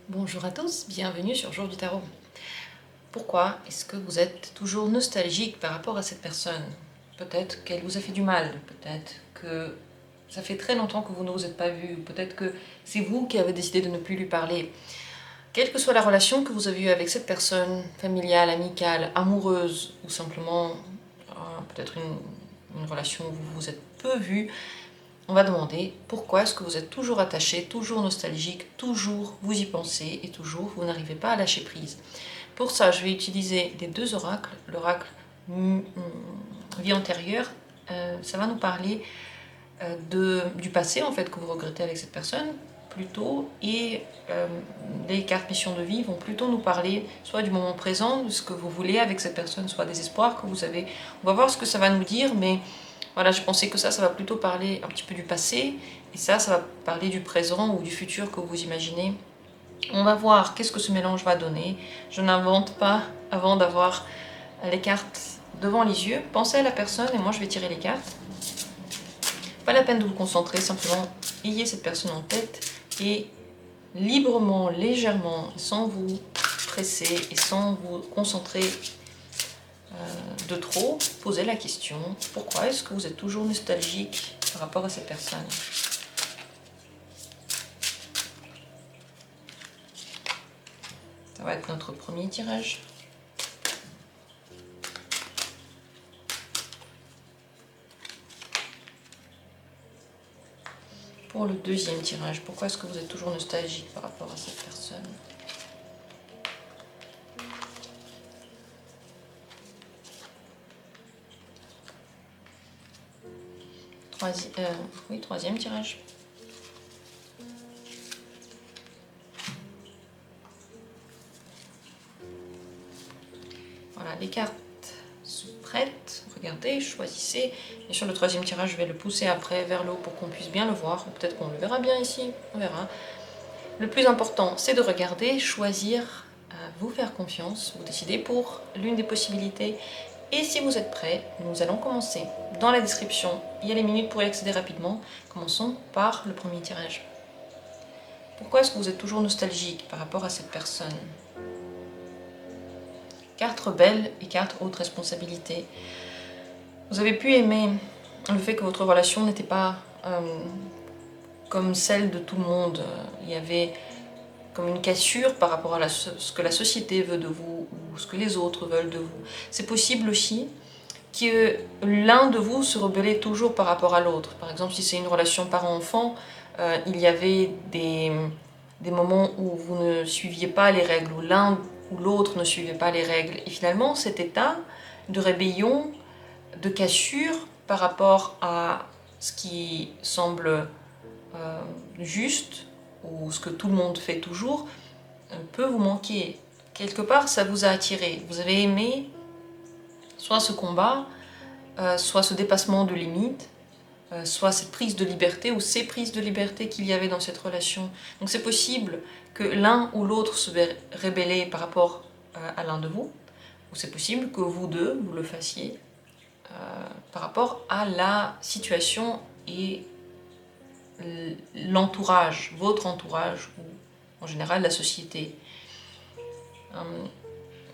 Bonjour à tous, bienvenue sur Jour du Tarot. Pourquoi est-ce que vous êtes toujours nostalgique par rapport à cette personne? Peut-être qu'elle vous a fait du mal, peut-être que ça fait très longtemps que vous ne vous êtes pas vus, peut-être que c'est vous qui avez décidé de ne plus lui parler. Quelle que soit la relation que vous avez eue avec cette personne, familiale, amicale, amoureuse, ou simplement peut-être une relation où vous vous êtes peu vus, on va demander pourquoi est-ce que vous êtes toujours attaché, toujours nostalgique, toujours vous y pensez et toujours vous n'arrivez pas à lâcher prise. Pour ça, je vais utiliser les deux oracles. L'oracle vie antérieure, ça va nous parler du passé en fait que vous regrettez avec cette personne plutôt, et les cartes mission de vie vont plutôt nous parler soit du moment présent, de ce que vous voulez avec cette personne, soit des espoirs que vous avez. On va voir ce que ça va nous dire, mais voilà, je pensais que ça va plutôt parler un petit peu du passé, et ça va parler du présent ou du futur que vous imaginez. On va voir qu'est-ce que ce mélange va donner. Je n'invente pas avant d'avoir les cartes devant les yeux. Pensez à la personne et moi je vais tirer les cartes. Pas la peine de vous concentrer, simplement ayez cette personne en tête et librement, légèrement, sans vous presser et sans vous concentrer de trop, posez la question, pourquoi est-ce que vous êtes toujours nostalgique par rapport à cette personne? Ça va être notre premier tirage. Pour le deuxième tirage, pourquoi est-ce que vous êtes toujours nostalgique par rapport à cette personne? Troisième tirage. Voilà, les cartes sont prêtes. Regardez, choisissez. Et sur le troisième tirage, je vais le pousser après vers le haut pour qu'on puisse bien le voir. Peut-être qu'on le verra bien ici, on verra. Le plus important, c'est de regarder, choisir, vous faire confiance, vous décidez pour l'une des possibilités. Et si vous êtes prêts, nous allons commencer. Dans la description, il y a les minutes pour y accéder rapidement. Commençons par le premier tirage. Pourquoi est-ce que vous êtes toujours nostalgique par rapport à cette personne? Carte rebelle et carte haute responsabilité. Vous avez pu aimer le fait que votre relation n'était pas comme celle de tout le monde. Il y avait comme une cassure par rapport à ce que la société veut de vous ou ce que les autres veulent de vous. C'est possible aussi que l'un de vous se rebellait toujours par rapport à l'autre. Par exemple, si c'est une relation parent-enfant, il y avait des moments où vous ne suiviez pas les règles, où l'un ou l'autre ne suivait pas les règles. Et finalement, cet état de rébellion, de cassure par rapport à ce qui semble juste, ou ce que tout le monde fait toujours, peut vous manquer. Quelque part, ça vous a attiré. Vous avez aimé soit ce combat, soit ce dépassement de limites, soit cette prise de liberté ou ces prises de liberté qu'il y avait dans cette relation. Donc c'est possible que l'un ou l'autre se rébelle par rapport à l'un de vous, ou c'est possible que vous deux, vous le fassiez par rapport à la situation et l'entourage, votre entourage, ou en général la société.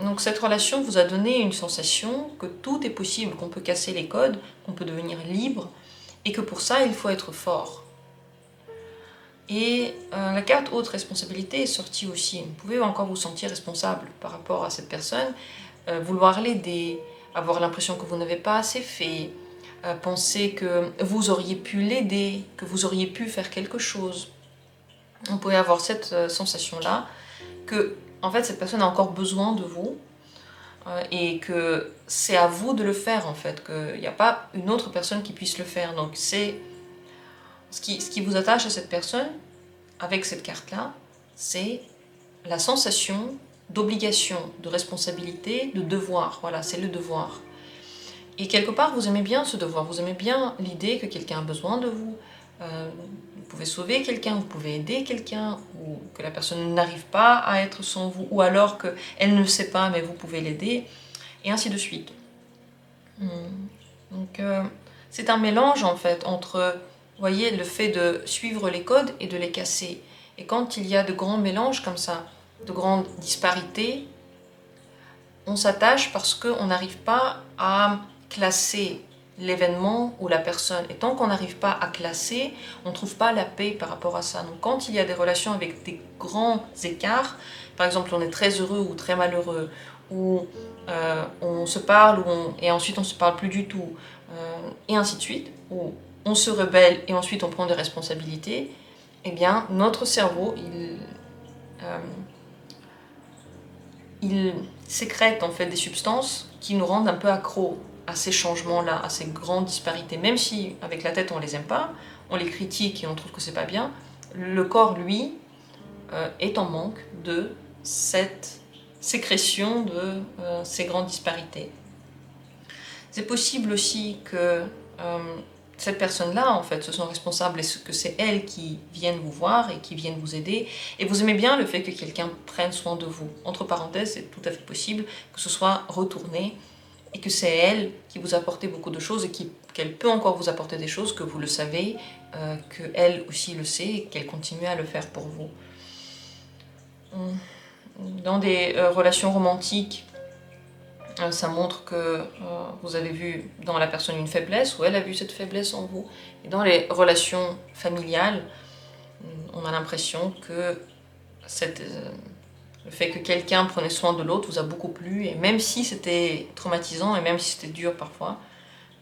Donc cette relation vous a donné une sensation que tout est possible, qu'on peut casser les codes, qu'on peut devenir libre, et que pour ça il faut être fort. Et la carte haute responsabilité est sortie aussi. Vous pouvez encore vous sentir responsable par rapport à cette personne, vouloir l'aider, avoir l'impression que vous n'avez pas assez fait, penser que vous auriez pu l'aider, que vous auriez pu faire quelque chose. Vous pouvez avoir cette sensation-là, que en fait cette personne a encore besoin de vous, et que c'est à vous de le faire en fait, qu'il n'y a pas une autre personne qui puisse le faire. Donc c'est ce qui vous attache à cette personne, avec cette carte-là, c'est la sensation d'obligation, de responsabilité, de devoir. Voilà, c'est le devoir. Et quelque part, vous aimez bien ce devoir, vous aimez bien l'idée que quelqu'un a besoin de vous, vous pouvez sauver quelqu'un, vous pouvez aider quelqu'un, ou que la personne n'arrive pas à être sans vous, ou alors qu'elle ne sait pas, mais vous pouvez l'aider, et ainsi de suite. Donc, c'est un mélange, en fait, entre, vous voyez, le fait de suivre les codes et de les casser. Et quand il y a de grands mélanges comme ça, de grandes disparités, on s'attache parce qu'on n'arrive pas à classer l'événement ou la personne. Et tant qu'on n'arrive pas à classer, on ne trouve pas la paix par rapport à ça. Donc quand il y a des relations avec des grands écarts, par exemple on est très heureux ou très malheureux, ou on se parle et ensuite on ne se parle plus du tout, et ainsi de suite, ou on se rebelle et ensuite on prend des responsabilités, eh bien notre cerveau, il sécrète en fait des substances qui nous rendent un peu accros à ces changements-là, à ces grandes disparités. Même si avec la tête on les aime pas, on les critique et on trouve que c'est pas bien, le corps lui est en manque de cette sécrétion de ces grandes disparités. C'est possible aussi que cette personne-là, en fait, se sent responsable et que c'est elle qui vienne vous voir et qui vienne vous aider. Et vous aimez bien le fait que quelqu'un prenne soin de vous. Entre parenthèses, c'est tout à fait possible que ce soit retourné et que c'est elle qui vous a apporté beaucoup de choses et qu'elle peut encore vous apporter des choses, que vous le savez, qu'elle aussi le sait et qu'elle continue à le faire pour vous. Dans des relations romantiques, ça montre que vous avez vu dans la personne une faiblesse, ou elle a vu cette faiblesse en vous. Et dans les relations familiales, on a l'impression que le fait que quelqu'un prenait soin de l'autre vous a beaucoup plu, et même si c'était traumatisant, et même si c'était dur parfois,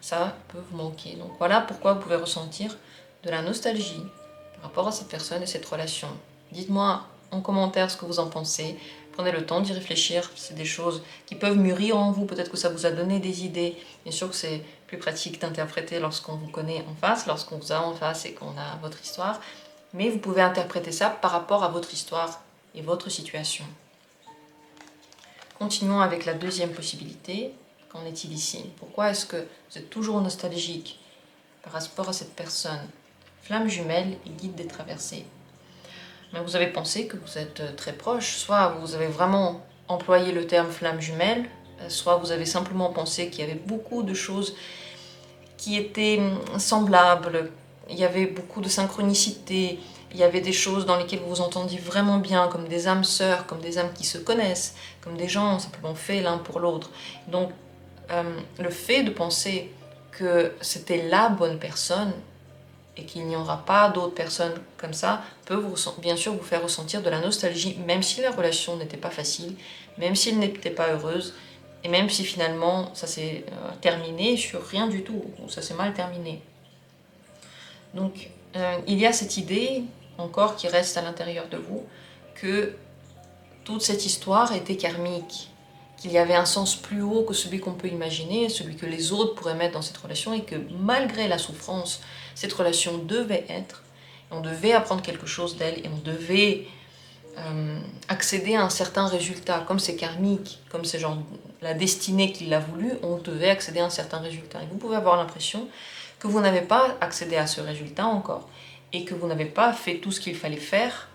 ça peut vous manquer. Donc voilà pourquoi vous pouvez ressentir de la nostalgie par rapport à cette personne et cette relation. Dites-moi en commentaire ce que vous en pensez. Prenez le temps d'y réfléchir, c'est des choses qui peuvent mûrir en vous, peut-être que ça vous a donné des idées. Bien sûr que c'est plus pratique d'interpréter lorsqu'on vous connaît en face, lorsqu'on vous a en face et qu'on a votre histoire, mais vous pouvez interpréter ça par rapport à votre histoire et votre situation. Continuons avec la deuxième possibilité. Qu'en est-il ici? Pourquoi est-ce que vous êtes toujours nostalgique par rapport à cette personne? Flamme jumelle et guide des traversées. Mais vous avez pensé que vous êtes très proche, soit vous avez vraiment employé le terme flamme jumelle, soit vous avez simplement pensé qu'il y avait beaucoup de choses qui étaient semblables, il y avait beaucoup de synchronicité, il y avait des choses dans lesquelles vous vous entendiez vraiment bien, comme des âmes sœurs, comme des âmes qui se connaissent, comme des gens simplement faits l'un pour l'autre. Donc le fait de penser que c'était la bonne personne, et qu'il n'y aura pas d'autres personnes comme ça, peut bien sûr vous faire ressentir de la nostalgie, même si la relation n'était pas facile, même si elle n'était pas heureuse, et même si finalement ça s'est terminé sur rien du tout, ou ça s'est mal terminé. Donc il y a cette idée encore qui reste à l'intérieur de vous, que toute cette histoire était karmique, qu'il y avait un sens plus haut que celui qu'on peut imaginer, celui que les autres pourraient mettre dans cette relation, et que malgré la souffrance, cette relation devait être, on devait apprendre quelque chose d'elle, et on devait accéder à un certain résultat. Comme c'est karmique, comme c'est genre la destinée qui l'a voulu, on devait accéder à un certain résultat. Et vous pouvez avoir l'impression que vous n'avez pas accédé à ce résultat encore, et que vous n'avez pas fait tout ce qu'il fallait faire,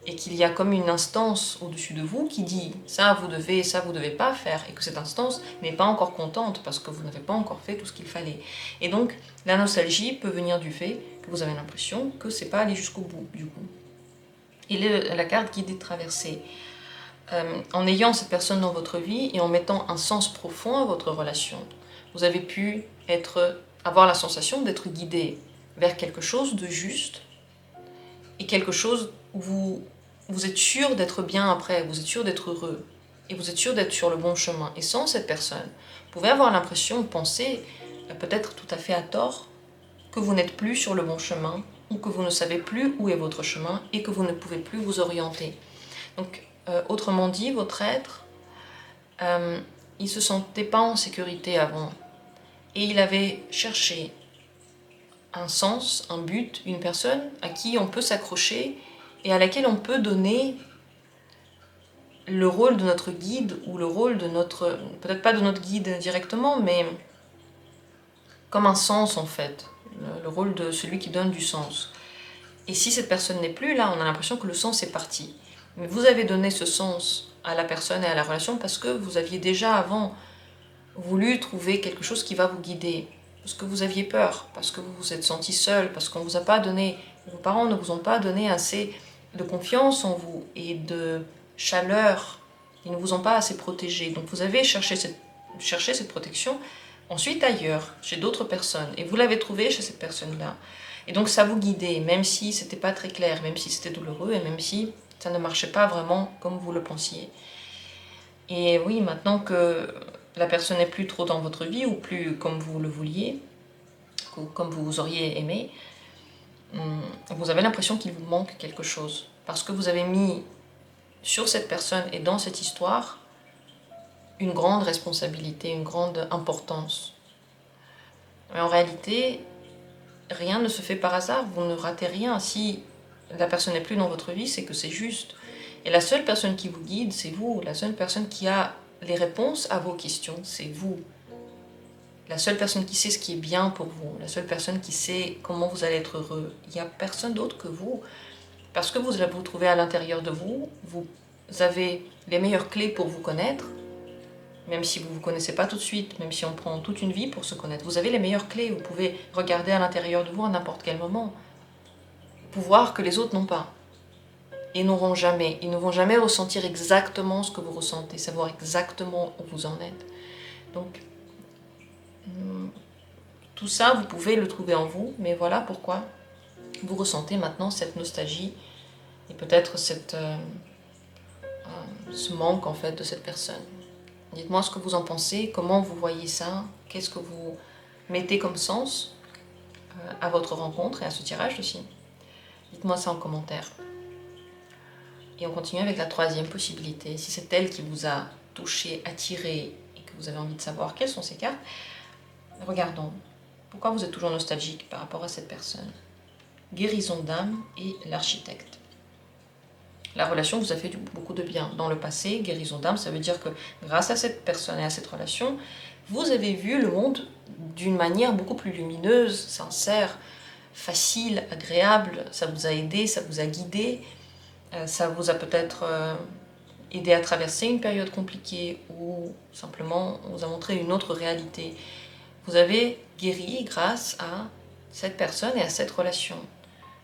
et qu'il y a comme une instance au-dessus de vous qui dit ça vous devez pas faire, et que cette instance n'est pas encore contente parce que vous n'avez pas encore fait tout ce qu'il fallait. Et donc la nostalgie peut venir du fait que vous avez l'impression que c'est pas allé jusqu'au bout du coup. Et la carte guide des traversées. En ayant cette personne dans votre vie et en mettant un sens profond à votre relation, vous avez pu avoir la sensation d'être guidé vers quelque chose de juste et quelque chose où vous êtes sûr d'être bien après, vous êtes sûr d'être heureux et vous êtes sûr d'être sur le bon chemin. Et sans cette personne, vous pouvez avoir l'impression, penser, peut-être tout à fait à tort, que vous n'êtes plus sur le bon chemin ou que vous ne savez plus où est votre chemin et que vous ne pouvez plus vous orienter. Donc, autrement dit, votre être, il ne se sentait pas en sécurité avant et il avait cherché un sens, un but, une personne à qui on peut s'accrocher et à laquelle on peut donner le rôle de notre guide ou le rôle de notre, peut-être pas de notre guide directement, mais comme un sens en fait, le rôle de celui qui donne du sens. Et si cette personne n'est plus là, on a l'impression que le sens est parti. Mais vous avez donné ce sens à la personne et à la relation parce que vous aviez déjà avant voulu trouver quelque chose qui va vous guider. Parce que vous aviez peur, parce que vous vous êtes senti seul, parce qu'on vous a pas donné, vos parents ne vous ont pas donné assez de confiance en vous et de chaleur. Ils ne vous ont pas assez protégé. Donc vous avez cherché cette protection ensuite ailleurs, chez d'autres personnes. Et vous l'avez trouvé chez cette personne-là. Et donc ça vous guidait, même si c'était pas très clair, même si c'était douloureux et même si ça ne marchait pas vraiment comme vous le pensiez. Et oui, maintenant que la personne n'est plus trop dans votre vie ou plus comme vous le vouliez, comme vous auriez aimé, vous avez l'impression qu'il vous manque quelque chose. Parce que vous avez mis sur cette personne et dans cette histoire une grande responsabilité, une grande importance. Mais en réalité, rien ne se fait par hasard, vous ne ratez rien. Si la personne n'est plus dans votre vie, c'est que c'est juste. Et la seule personne qui vous guide, c'est vous. La seule personne qui a les réponses à vos questions, c'est vous. La seule personne qui sait ce qui est bien pour vous, la seule personne qui sait comment vous allez être heureux, il n'y a personne d'autre que vous. Parce que vous vous trouvez à l'intérieur de vous, vous avez les meilleures clés pour vous connaître, même si vous ne vous connaissez pas tout de suite, même si on prend toute une vie pour se connaître. Vous avez les meilleures clés, vous pouvez regarder à l'intérieur de vous à n'importe quel moment. Pouvoir que les autres n'ont pas. Et n'auront jamais. Ils ne vont jamais ressentir exactement ce que vous ressentez, savoir exactement où vous en êtes. Donc, tout ça, vous pouvez le trouver en vous, mais voilà pourquoi vous ressentez maintenant cette nostalgie et peut-être ce manque en fait de cette personne. Dites-moi ce que vous en pensez, comment vous voyez ça, qu'est-ce que vous mettez comme sens à votre rencontre et à ce tirage aussi. Dites-moi ça en commentaire. Et on continue avec la troisième possibilité. Si c'est elle qui vous a touché, attiré et que vous avez envie de savoir quelles sont ces cartes, regardons. Pourquoi vous êtes toujours nostalgique par rapport à cette personne? Guérison d'âme et l'architecte. La relation vous a fait beaucoup de bien. Dans le passé, guérison d'âme, ça veut dire que grâce à cette personne et à cette relation, vous avez vu le monde d'une manière beaucoup plus lumineuse, sincère, facile, agréable. Ça vous a aidé, ça vous a guidé, ça vous a peut-être aidé à traverser une période compliquée ou simplement on vous a montré une autre réalité. Vous avez guéri grâce à cette personne et à cette relation.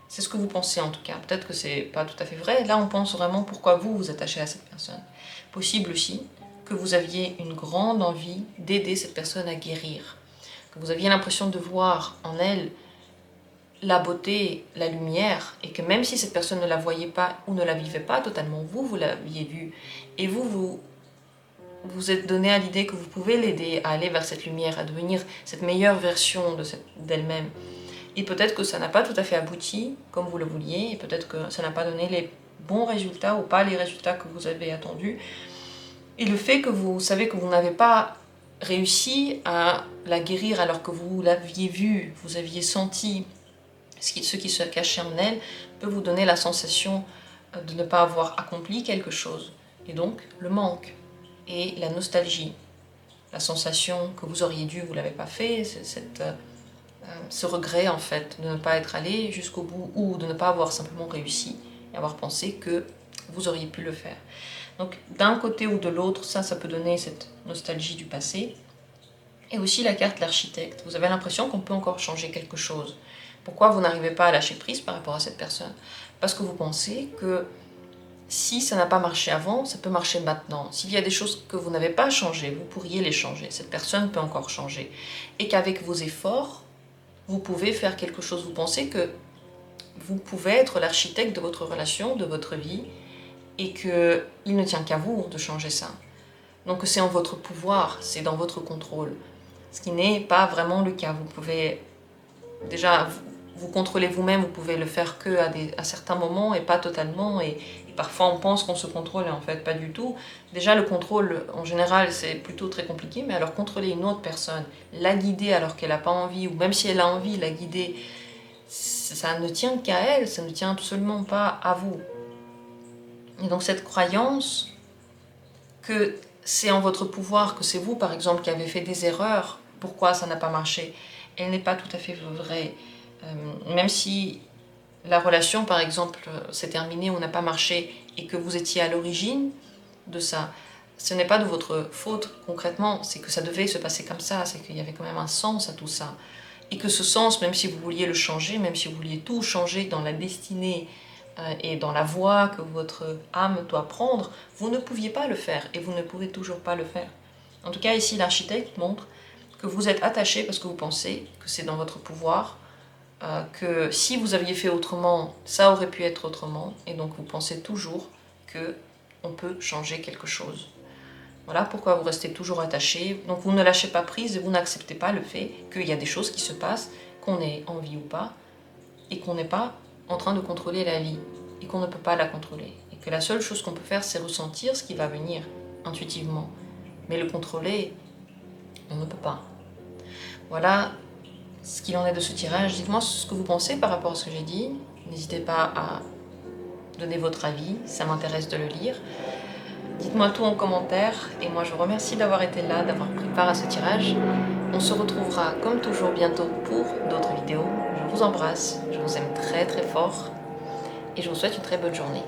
C'est ce que vous pensez en tout cas. Peut-être que c'est pas tout à fait vrai. Là, on pense vraiment pourquoi vous vous attachez à cette personne. Possible aussi que vous aviez une grande envie d'aider cette personne à guérir. Que vous aviez l'impression de voir en elle la beauté, la lumière, et que même si cette personne ne la voyait pas ou ne la vivait pas totalement, vous l'aviez vue. Et vous êtes donné à l'idée que vous pouvez l'aider à aller vers cette lumière, à devenir cette meilleure version d'elle-même. Et peut-être que ça n'a pas tout à fait abouti comme vous le vouliez, et peut-être que ça n'a pas donné les bons résultats ou pas les résultats que vous avez attendus. Et le fait que vous savez que vous n'avez pas réussi à la guérir alors que vous l'aviez vue, vous aviez senti ce qui se cachait en elle, peut vous donner la sensation de ne pas avoir accompli quelque chose. Et donc le manque et la nostalgie, la sensation que vous auriez dû, vous ne l'avez pas fait, ce regret en fait de ne pas être allé jusqu'au bout ou de ne pas avoir simplement réussi et avoir pensé que vous auriez pu le faire. Donc d'un côté ou de l'autre, ça peut donner cette nostalgie du passé. Et aussi la carte l'architecte. Vous avez l'impression qu'on peut encore changer quelque chose. Pourquoi vous n'arrivez pas à lâcher prise par rapport à cette personne? Parce que vous pensez que si ça n'a pas marché avant, ça peut marcher maintenant. S'il y a des choses que vous n'avez pas changées, vous pourriez les changer. Cette personne peut encore changer. Et qu'avec vos efforts, vous pouvez faire quelque chose. Vous pensez que vous pouvez être l'architecte de votre relation, de votre vie, et qu'il ne tient qu'à vous de changer ça. Donc c'est en votre pouvoir, c'est dans votre contrôle. Ce qui n'est pas vraiment le cas. Vous pouvez déjà vous contrôler vous-même, vous pouvez le faire à certains moments et pas totalement. Et parfois on pense qu'on se contrôle et en fait pas du tout. Déjà le contrôle en général c'est plutôt très compliqué, mais alors contrôler une autre personne, la guider alors qu'elle n'a pas envie, ou même si elle a envie, la guider, ça ne tient qu'à elle, ça ne tient absolument pas à vous. Et donc cette croyance que c'est en votre pouvoir, que c'est vous par exemple qui avez fait des erreurs, pourquoi ça n'a pas marché, elle n'est pas tout à fait vraie. Même si la relation par exemple s'est terminée ou n'a pas marché et que vous étiez à l'origine de ça, ce n'est pas de votre faute concrètement, c'est que ça devait se passer comme ça, c'est qu'il y avait quand même un sens à tout ça. Et que ce sens, même si vous vouliez le changer, même si vous vouliez tout changer dans la destinée et dans la voie que votre âme doit prendre, vous ne pouviez pas le faire et vous ne pouvez toujours pas le faire. En tout cas, ici, l'architecte montre que vous êtes attaché parce que vous pensez que c'est dans votre pouvoir, que si vous aviez fait autrement, ça aurait pu être autrement, et donc vous pensez toujours qu'on peut changer quelque chose. Voilà pourquoi vous restez toujours attaché. Donc vous ne lâchez pas prise et vous n'acceptez pas le fait qu'il y a des choses qui se passent, qu'on ait envie ou pas, et qu'on n'est pas en train de contrôler la vie, et qu'on ne peut pas la contrôler. Et que la seule chose qu'on peut faire, c'est ressentir ce qui va venir intuitivement. Mais le contrôler, on ne peut pas. Voilà ce qu'il en est de ce tirage. Dites-moi ce que vous pensez par rapport à ce que j'ai dit. N'hésitez pas à donner votre avis, ça m'intéresse de le lire. Dites-moi tout en commentaire et moi je vous remercie d'avoir été là, d'avoir pris part à ce tirage. On se retrouvera comme toujours bientôt pour d'autres vidéos. Je vous embrasse, je vous aime très très fort et je vous souhaite une très bonne journée.